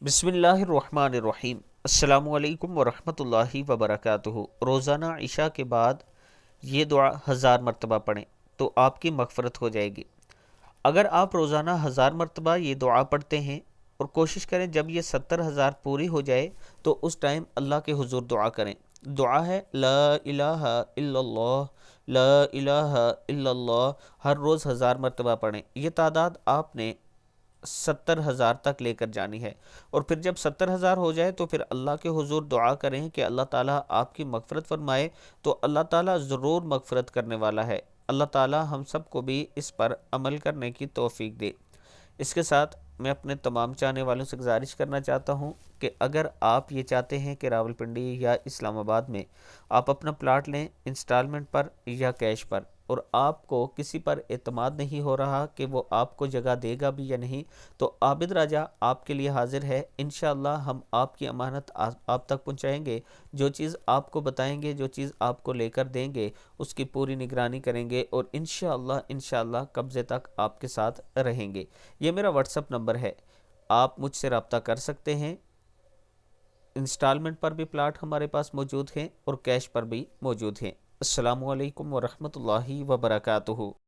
بسم اللہ الرحمن الرحیم۔ السلام علیکم ورحمۃ اللہ وبرکاتہ۔ روزانہ عشاء کے بعد یہ دعا 1000 مرتبہ پڑھیں تو آپ کی مغفرت ہو جائے گی۔ اگر آپ روزانہ 1000 مرتبہ یہ دعا پڑھتے ہیں اور کوشش کریں جب یہ 70,000 پوری ہو جائے تو اس ٹائم اللہ کے حضور دعا کریں۔ دعا ہے لا الہ الا اللہ، لا الہ الا اللہ، ہر روز 1000 مرتبہ پڑھیں۔ یہ تعداد آپ نے 70,000 تک لے کر جانی ہے، اور پھر جب 70,000 ہو جائے تو پھر اللہ کے حضور دعا کریں کہ اللہ تعالیٰ آپ کی مغفرت فرمائے، تو اللہ تعالیٰ ضرور مغفرت کرنے والا ہے۔ اللہ تعالیٰ ہم سب کو بھی اس پر عمل کرنے کی توفیق دے۔ اس کے ساتھ میں اپنے تمام چاہنے والوں سے گزارش کرنا چاہتا ہوں کہ اگر آپ یہ چاہتے ہیں کہ راولپنڈی یا اسلام آباد میں آپ اپنا پلاٹ لیں انسٹالمنٹ پر یا کیش پر، اور آپ کو کسی پر اعتماد نہیں ہو رہا کہ وہ آپ کو جگہ دے گا بھی یا نہیں، تو عابد راجہ آپ کے لیے حاضر ہے۔ انشاءاللہ ہم آپ کی امانت آپ تک پہنچائیں گے۔ جو چیز آپ کو بتائیں گے، جو چیز آپ کو لے کر دیں گے، اس کی پوری نگرانی کریں گے، اور انشاءاللہ قبضے تک آپ کے ساتھ رہیں گے۔ یہ میرا واٹس اپ نمبر ہے، آپ مجھ سے رابطہ کر سکتے ہیں۔ انسٹالمنٹ پر بھی پلاٹ ہمارے پاس موجود ہیں اور کیش پر بھی موجود ہیں۔ السلام علیکم ورحمۃ اللہ وبرکاتہ۔